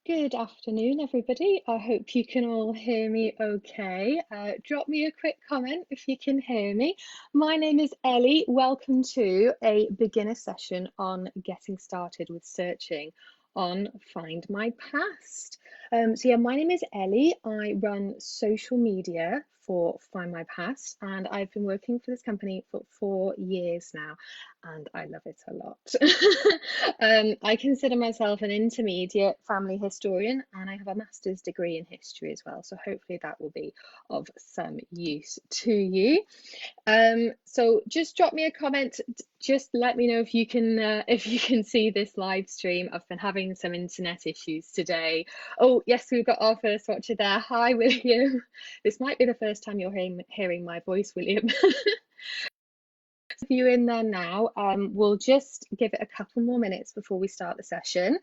Good afternoon, everybody. I hope you can all hear me okay. Drop me a quick comment if you can hear me. My name is Ellie. Welcome to a beginner session on getting started with searching on Findmypast. So my name is Ellie. I run social media for Findmypast, and I've been working for this company for 4 years now, and I love it a lot. I consider myself an intermediate family historian, and I have a master's degree in history as well. So hopefully that will be of some use to you. So just drop me a comment. Just let me know if you can see this live stream. I've been having some internet issues today. Oh yes, we've got our first watcher there. Hi, William. This might be the first time you're hearing my voice, William. You in there now. We'll just give it a couple more minutes before we start the session.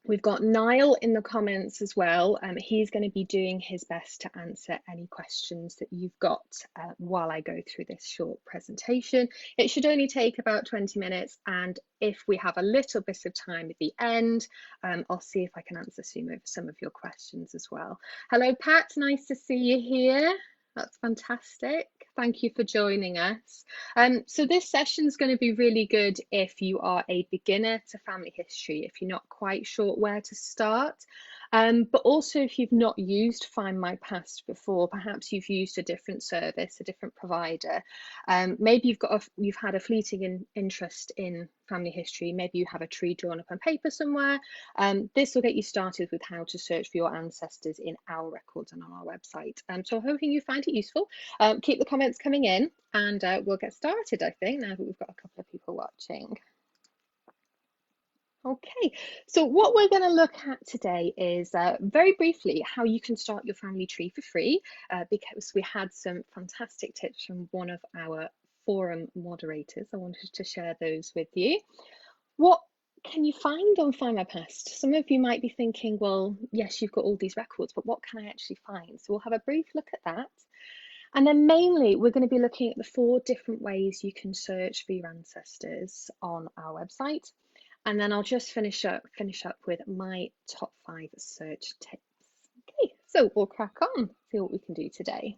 We've got Niall in the comments as well. He's going to be doing his best to answer any questions that you've got while I go through this short presentation. It should only take about 20 minutes, and if we have a little bit of time at the end, I'll see if I can answer some of your questions as well. Hello, Pat. Nice to see you here. That's fantastic. Thank you for joining us. So this session is going to be really good if you are a beginner to family history, if you're not quite sure where to start, but also if you've not used Findmypast before, perhaps you've used a different service, a different provider. Maybe you've had a fleeting interest in family history. Maybe you have a tree drawn up on paper somewhere. This will get you started with how to search for your ancestors in our records and on our website. So hoping you find it useful. Keep the comments coming in, and we'll get started, I think, now that we've got a couple of people watching. Okay, so what we're going to look at today is very briefly how you can start your family tree for free, because we had some fantastic tips from one of our forum moderators. I wanted to share those with you. What can you find on Findmypast? Some of you might be thinking, well, yes, you've got all these records, but what can I actually find? So we'll have a brief look at that. And then mainly we're going to be looking at the 4 different ways you can search for your ancestors on our website. And then I'll just finish up with my top 5 search tips. Okay, so we'll crack on, see what we can do today.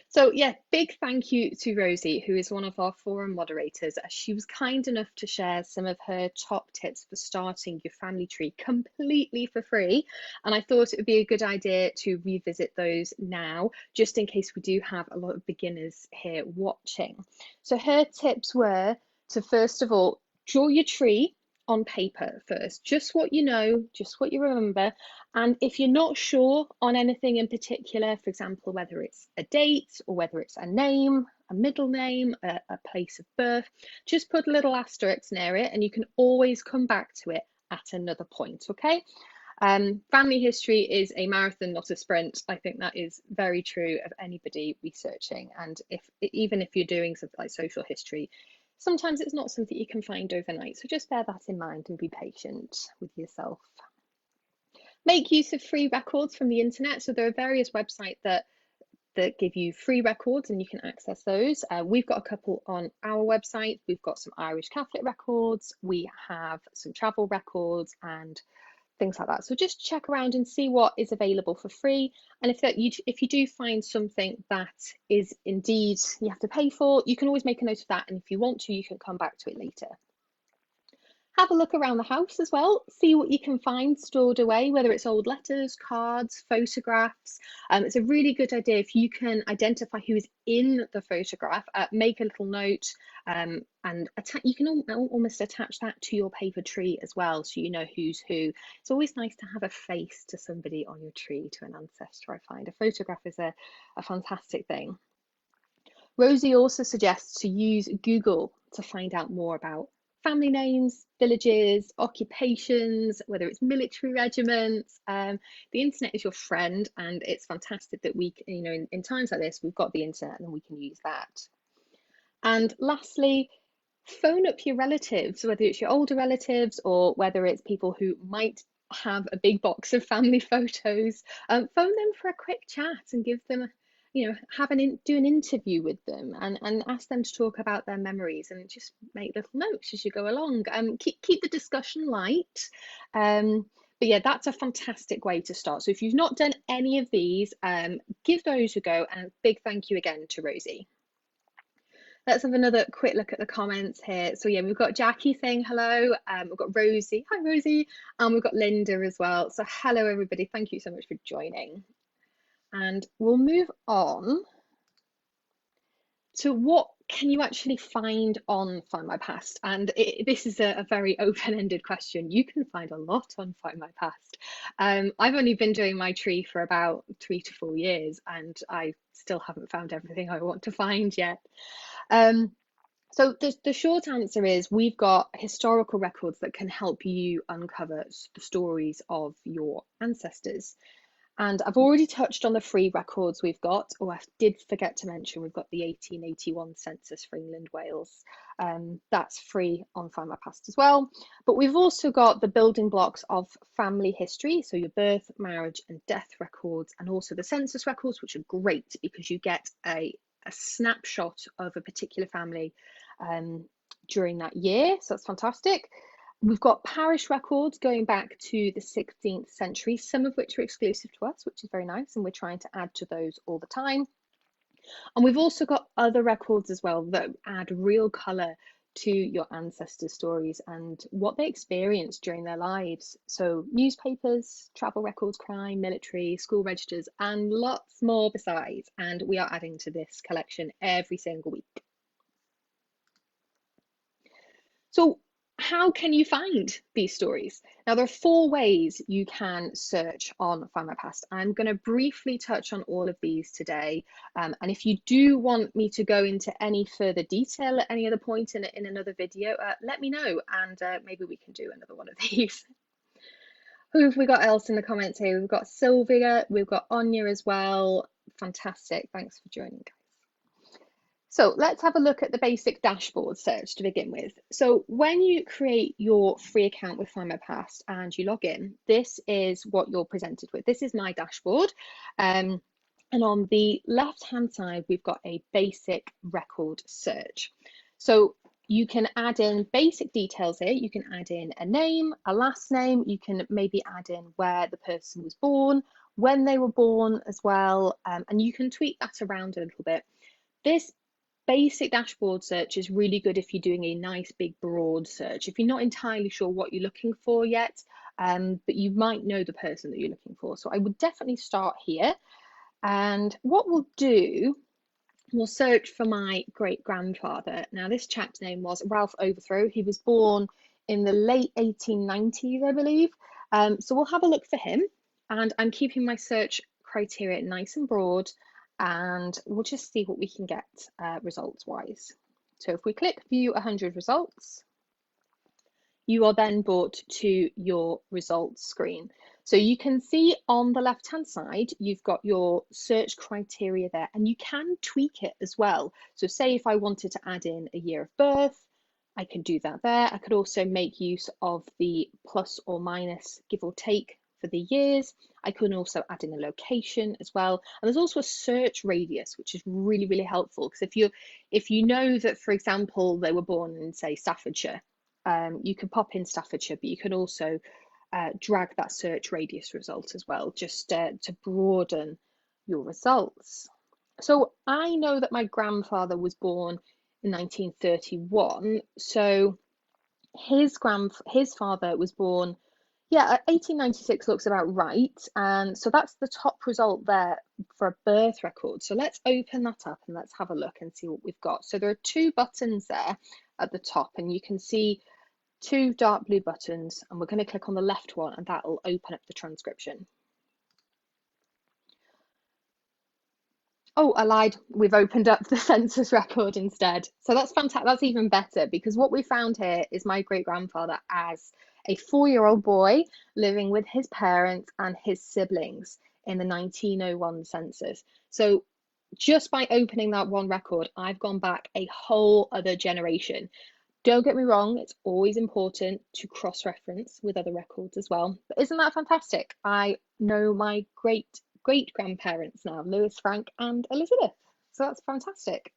So yeah, big thank you to Rosie, who is one of our forum moderators. She was kind enough to share some of her top tips for starting your family tree completely for free. And I thought it would be a good idea to revisit those now, just in case we do have a lot of beginners here watching. So her tips were to, first of all, draw your tree on paper first, just what you know, just what you remember. And if you're not sure on anything in particular, for example, whether it's a date or whether it's a name, a middle name, a place of birth, just put a little asterisk near it and you can always come back to it at another point, okay? Family history is a marathon, not a sprint. I think that is very true of anybody researching. And even if you're doing something like social history, sometimes it's not something you can find overnight, so just bear that in mind and be patient with yourself. Make use of free records from the internet. So there are various websites that give you free records and you can access those. We've got a couple on our website. We've got some Irish Catholic records, we have some travel records and things like that. So just check around and see what is available for free. And if you do find something that is indeed you have to pay for, you can always make a note of that. And if you want to, you can come back to it later. Have a look around the house as well, see what you can find stored away, whether it's old letters, cards, photographs. It's a really good idea if you can identify who is in the photograph, make a little note and you can almost attach that to your paper tree as well, so you know who's who. It's always nice to have a face to somebody on your tree, to an ancestor. I find a photograph is a fantastic thing. Rosie also suggests to use Google to find out more about family names, villages, occupations, whether it's military regiments. The internet is your friend, and it's fantastic that we, in times like this, we've got the internet and we can use that. And lastly, phone up your relatives, whether it's your older relatives or whether it's people who might have a big box of family photos. Phone them for a quick chat and give them do an interview with them and ask them to talk about their memories and just make little notes as you go along. Keep the discussion light. But yeah, that's a fantastic way to start. So if you've not done any of these, give those a go, and a big thank you again to Rosie. Let's have another quick look at the comments here. So yeah, we've got Jackie saying hello. We've got Rosie. Hi, Rosie. And we've got Linda as well. So hello, everybody. Thank you so much for joining. And we'll move on to what can you actually find on Findmypast? And this is a very open-ended question. You can find a lot on Findmypast. I've only been doing my tree for about 3 to 4 years, and I still haven't found everything I want to find yet. So the short answer is we've got historical records that can help you uncover the stories of your ancestors. And I've already touched on the free records we've got. Oh, I did forget to mention we've got the 1881 census for England, Wales. That's free on Findmypast as well. But we've also got the building blocks of family history, so your birth, marriage and death records, and also the census records, which are great because you get a snapshot of a particular family during that year. So that's fantastic. We've got parish records going back to the 16th century, some of which are exclusive to us, which is very nice, and we're trying to add to those all the time. And we've also got other records as well that add real colour to your ancestors' stories and what they experienced during their lives. So newspapers, travel records, crime, military, school registers, and lots more besides. And we are adding to this collection every single week. So how can you find these stories? Now, there are 4 ways you can search on Findmypast. I'm going to briefly touch on all of these today. And if you do want me to go into any further detail at any other point in another video, let me know, and maybe we can do another one of these. Who have we got else in the comments here? We've got Sylvia, we've got Anya as well. Fantastic. Thanks for joining, guys. So let's have a look at the basic dashboard search to begin with. So when you create your free account with Findmypast and you log in, this is what you're presented with. This is my dashboard. And on the left-hand side, we've got a basic record search. So you can add in basic details here. You can add in a name, a last name. You can maybe add in where the person was born, when they were born as well. And you can tweak that around a little bit. This basic dashboard search is really good if you're doing a nice big broad search. If you're not entirely sure what you're looking for yet, but you might know the person that you're looking for. So I would definitely start here. And what we'll do, we'll search for my great grandfather. Now this chap's name was Ralph Overthrow. He was born in the late 1890s, I believe. So we'll have a look for him, and I'm keeping my search criteria nice and broad, and we'll just see what we can get results wise. So if we click view 100 results, you are then brought to your results screen. So you can see on the left hand side, you've got your search criteria there, and you can tweak it as well. So say if I wanted to add in a year of birth, I could do that there. I could also make use of the plus or minus, give or take, for the years. I can also add in a location as well. And there's also a search radius, which is really, really helpful, because if you know that, for example, they were born in, say, Staffordshire, you can pop in Staffordshire, but you can also drag that search radius result as well, just to broaden your results. So I know that my grandfather was born in 1931, so his father was born, yeah, 1896 looks about right, and so that's the top result there for a birth record. So let's open that up and let's have a look and see what we've got. So there are 2 buttons there at the top, and you can see 2 dark blue buttons, and we're going to click on the left one, and that will open up the transcription. Oh, I lied. We've opened up the census record instead. So that's fantastic. That's even better, because what we found here is my great-grandfather as a 4-year-old boy living with his parents and his siblings in the 1901 census. So just by opening that one record, I've gone back a whole other generation. Don't get me wrong, it's always important to cross-reference with other records as well. But isn't that fantastic? I know my great great-grandparents now, Lewis, Frank and Elizabeth. So that's fantastic.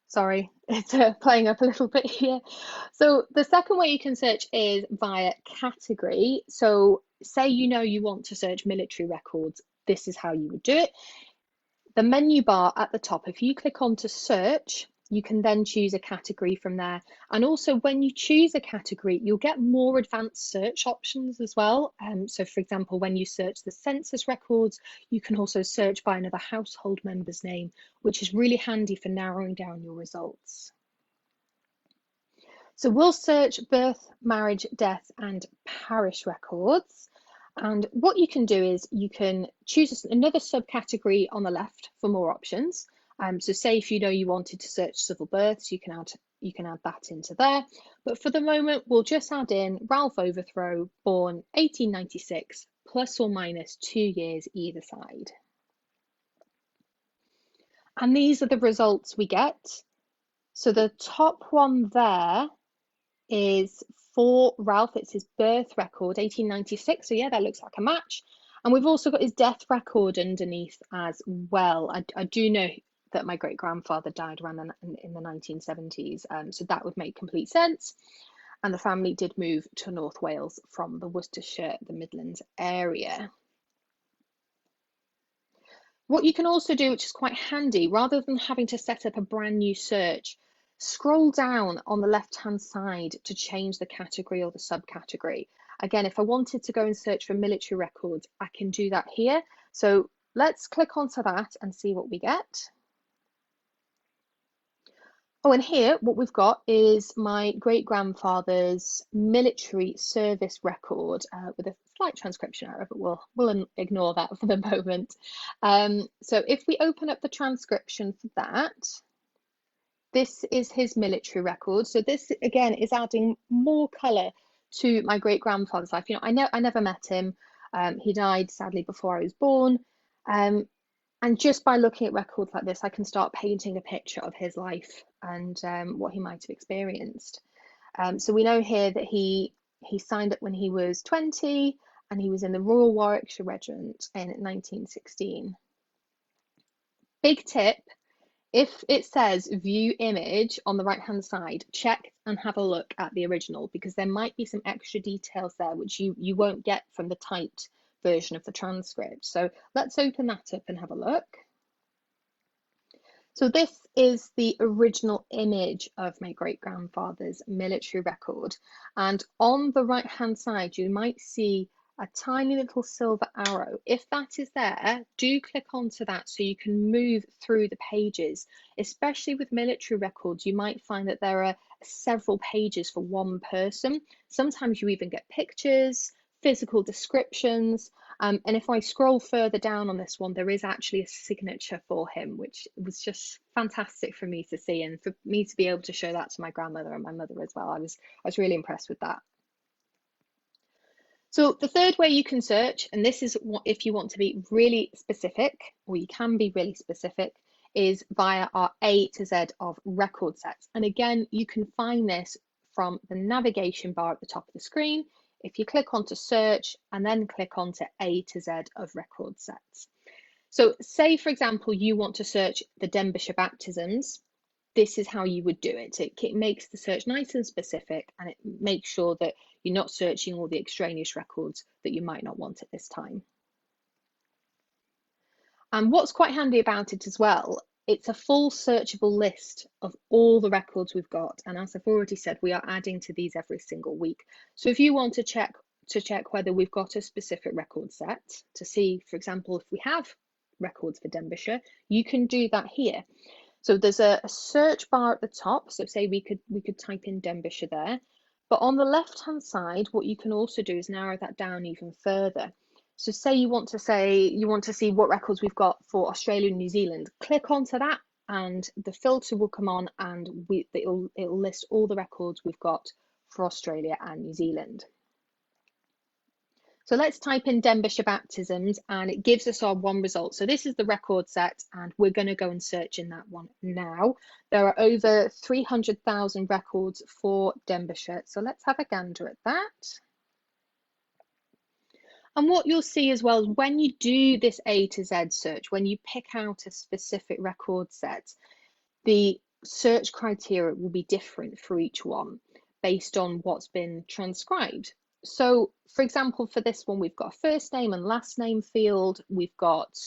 Sorry, it's playing up a little bit here. So the second way you can search is via category. So say you want to search military records, this is how you would do it. The menu bar at the top, if you click on to search, you can then choose a category from there. And also when you choose a category, you'll get more advanced search options as well. So for example, when you search the census records, you can also search by another household member's name, which is really handy for narrowing down your results. So we'll search birth, marriage, death, and parish records. And what you can do is you can choose another subcategory on the left for more options. So say if you wanted to search civil births, you can add that into there. But for the moment, we'll just add in Ralph Overthrow, born 1896, plus or minus 2 years either side. And these are the results we get. So the top one there is for Ralph, it's his birth record, 1896. So yeah, that looks like a match. And we've also got his death record underneath as well. I do know that my great-grandfather died around in the 1970s, so that would make complete sense. And the family did move to North Wales from the Worcestershire, the Midlands area. What you can also do, which is quite handy, rather than having to set up a brand new search, scroll down on the left-hand side to change the category or the subcategory. Again, if I wanted to go and search for military records, I can do that here. So let's click onto that and see what we get. Oh, and here what we've got is my great-grandfather's military service record with a slight transcription error, but we'll ignore that for the moment. So if we open up the transcription for that, this is his military record. So this again is adding more colour to my great-grandfather's life. I never met him. He died sadly before I was born. And just by looking at records like this, I can start painting a picture of his life and what he might have experienced. So we know here that he signed up when he was 20 and he was in the Royal Warwickshire Regiment in 1916. Big tip, if it says view image on the right hand side, check and have a look at the original, because there might be some extra details there which you won't get from the typed version of the transcript. So let's open that up and have a look. So this is the original image of my great-grandfather's military record, and on the right hand side you might see a tiny little silver arrow. If that is there, do click onto that so you can move through the pages. Especially with military records, you might find that there are several pages for one person. Sometimes you even get pictures, physical descriptions, and if I scroll further down on this one, there is actually a signature for him, which was just fantastic for me to see, and for me to be able to show that to my grandmother and my mother as well. I was really impressed with that. So the third way you can search, and this is what if you want to be really specific, or you can be really specific, is via our A to Z of record sets. And again, you can find this from the navigation bar at the top of the screen. If you click onto search and then click onto A to Z of record sets. So say, for example, you want to search the Denbighshire baptisms, this is how you would do it. It makes the search nice and specific, and it makes sure that you're not searching all the extraneous records that you might not want at this time. And what's quite handy about it as well, it's a full searchable list of all the records we've got. And as I've already said, we are adding to these every single week. So if you want to check whether we've got a specific record set, to see, for example, if we have records for Denbighshire, you can do that here. So there's a search bar at the top. So say we could type in Denbighshire there. But on the left-hand side, what you can also do is narrow that down even further. So say you want to see what records we've got for Australia and New Zealand, click onto that and the filter will come on, and it'll list all the records we've got for Australia and New Zealand. So let's type in Denbighshire baptisms and it gives us our one result. So this is the record set and we're going to go and search in that one now. There are over 300,000 records for Denbighshire. So let's have a gander at that. And what you'll see as well is when you do this A to Z search, when you pick out a specific record set, the search criteria will be different for each one based on what's been transcribed. So, for example, for this one, we've got a first name and last name field, we've got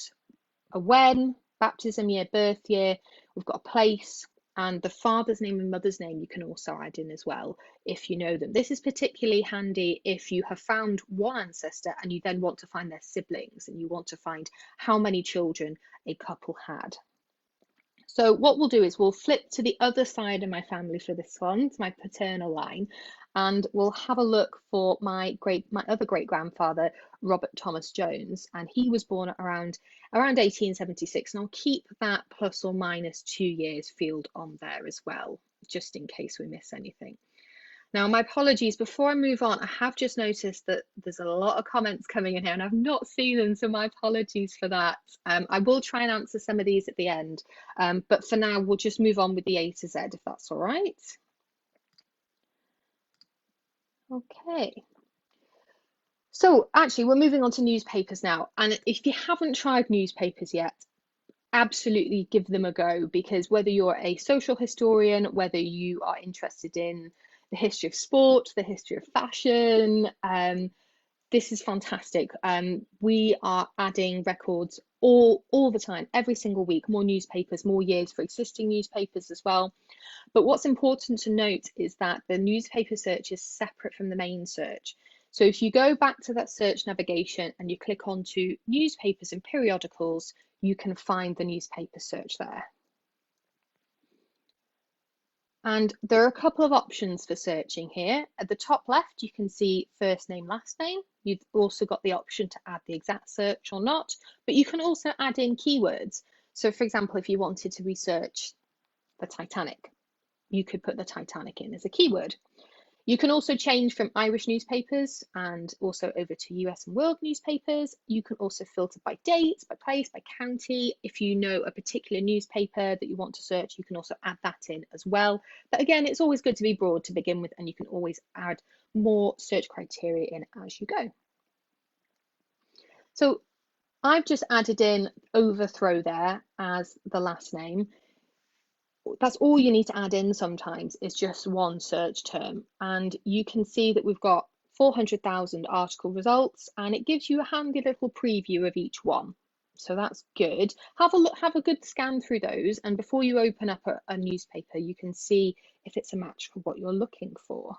a when, baptism year, birth year, we've got a place, and the father's name and mother's name you can also add in as well if you know them. This is particularly handy if you have found one ancestor and you then want to find their siblings and you want to find how many children a couple had. So what we'll do is we'll flip to the other side of my family for this one, to my paternal line, and we'll have a look for my other great grandfather, Robert Thomas Jones, and he was born around 1876, and I'll keep that plus or minus 2 years field on there as well, just in case we miss anything. Now, my apologies, before I move on, I have just noticed that there's a lot of comments coming in here and I've not seen them, so my apologies for that. I will try and answer some of these at the end, but for now, we'll just move on with the A to Z, if that's all right. Okay. So actually, we're moving on to newspapers now. And if you haven't tried newspapers yet, absolutely give them a go, because whether you're a social historian, whether you are interested in the history of sport, the history of fashion, this is fantastic. We are adding records all the time, every single week, more newspapers, more years for existing newspapers as well. But what's important to note is that the newspaper search is separate from the main search. So if you go back to that search navigation and you click onto newspapers and periodicals, you can find the newspaper search there. And there are a couple of options for searching here. At the top left, you can see first name, last name. You've also got the option to add the exact search or not, but you can also add in keywords. So for example, if you wanted to research the Titanic, you could put the Titanic in as a keyword. You can also change from Irish newspapers and also over to US and world newspapers. You can also filter by date, by place, by county. If you know a particular newspaper that you want to search, you can also add that in as well. But again, it's always good to be broad to begin with, and you can always add more search criteria in as you go. So I've just added in overthrow there as the last name. That's all you need to add in sometimes, is just one search term, and you can see that we've got 400,000 article results, and it gives you a handy little preview of each one, so that's good. Have a look, have a good scan through those, and before you open up a newspaper, you can see if it's a match for what you're looking for.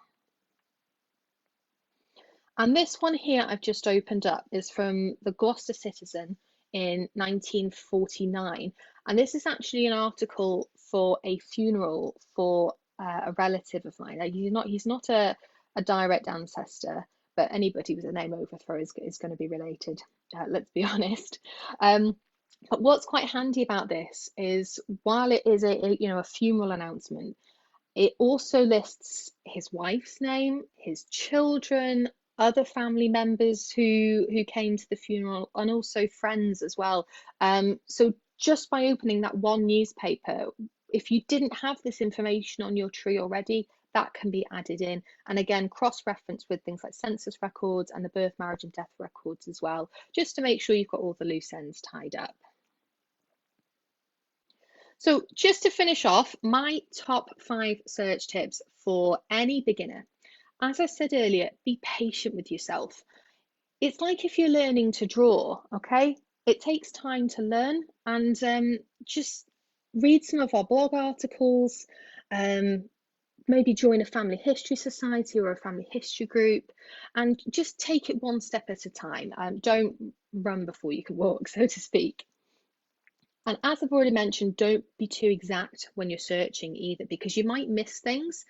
And this one here I've just opened up is from the Gloucester Citizen in 1949, and this is actually an article for a funeral for a relative of mine. He's not a direct ancestor, but anybody with a name overthrow is going to be related. Let's be honest. But what's quite handy about this is, while it is a funeral announcement, it also lists his wife's name, his children, other family members who came to the funeral, and also friends as well. So just by opening that one newspaper, if you didn't have this information on your tree already, that can be added in. And again, cross-reference with things like census records and the birth, marriage and death records as well, just to make sure you've got all the loose ends tied up. So just to finish off, my top 5 search tips for any beginner. As I said earlier, be patient with yourself. It's like if you're learning to draw, okay? It takes time to learn, and just read some of our blog articles, maybe join a family history society or a family history group, and just take it one step at a time. Don't run before you can walk, so to speak. And as I've already mentioned, don't be too exact when you're searching either, because you might miss things.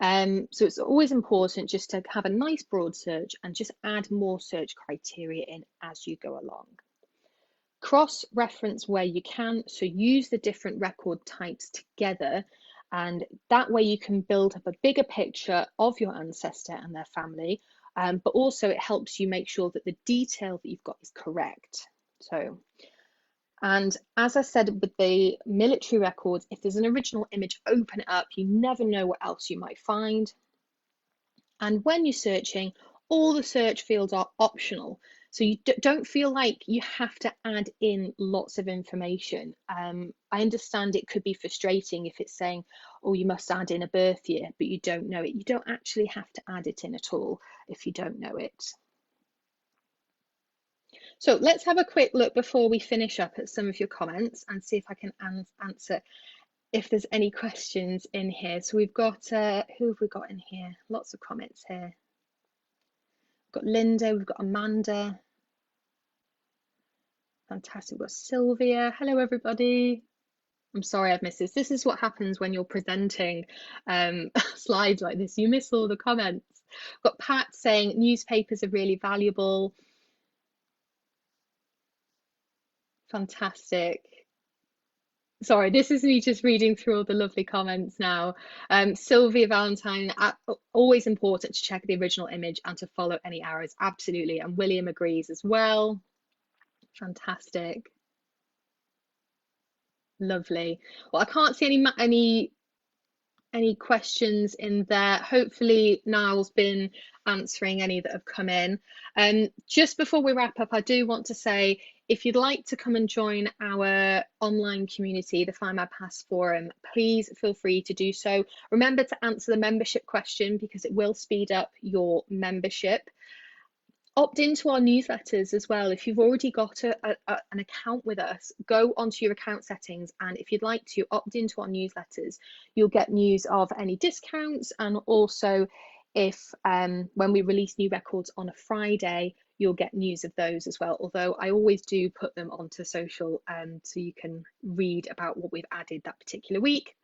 So it's always important just to have a nice broad search and just add more search criteria in as you go along. Cross-reference where you can, so use the different record types together, and that way you can build up a bigger picture of your ancestor and their family, but also it helps you make sure that the detail that you've got is correct. And as I said with the military records, if there's an original image, open it up. You never know what else you might find. And when you're searching, all the search fields are optional. So you don't feel like you have to add in lots of information. I understand it could be frustrating if it's saying, oh, you must add in a birth year, but you don't know it. You don't actually have to add it in at all if you don't know it. So let's have a quick look before we finish up at some of your comments and see if I can answer if there's any questions in here. So we've got, who have we got in here? Lots of comments here. We've got Linda, we've got Amanda. Fantastic, we've got Sylvia. Hello, everybody. I'm sorry I've missed this. This is what happens when you're presenting slides like this. You miss all the comments. We've got Pat saying newspapers are really valuable. Fantastic. Sorry, this is me just reading through all the lovely comments now. Sylvia Valentine, always important to check the original image and to follow any arrows. Absolutely. And William agrees as well. Fantastic. Lovely. Well, I can't see any questions in there. Hopefully Niall's been answering any that have come in. Just before we wrap up, I do want to say, if you'd like to come and join our online community, the Findmypast Forum, please feel free to do so. Remember to answer the membership question because it will speed up your membership. Opt into our newsletters as well. If you've already got an account with us, go onto your account settings, and if you'd like to opt into our newsletters, you'll get news of any discounts, and also if when we release new records on a Friday, you'll get news of those as well. Although I always do put them onto social so you can read about what we've added that particular week.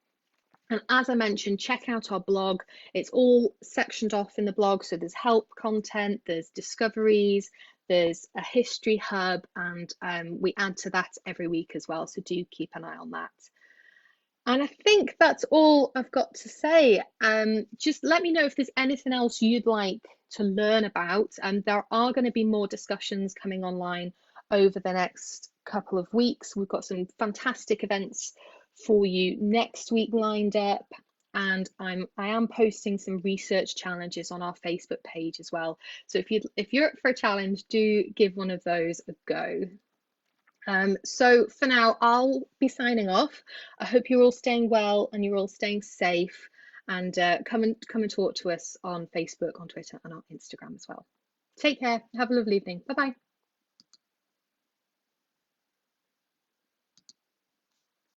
And as I mentioned, check out our blog. It's all sectioned off in the blog. So there's help content, there's discoveries, there's a history hub, and we add to that every week as well. So do keep an eye on that. And I think that's all I've got to say. Just let me know if there's anything else you'd like to learn about. There are going to be more discussions coming online over the next couple of weeks. We've got some fantastic events for you next week lined up, and I am posting some research challenges on our Facebook page as well. So if you're up for a challenge, do give one of those a go. So for now, I'll be signing off. I hope you're all staying well and you're all staying safe, and come and talk to us on Facebook, on Twitter, and on Instagram as well. Take care. Have a lovely evening. Bye bye.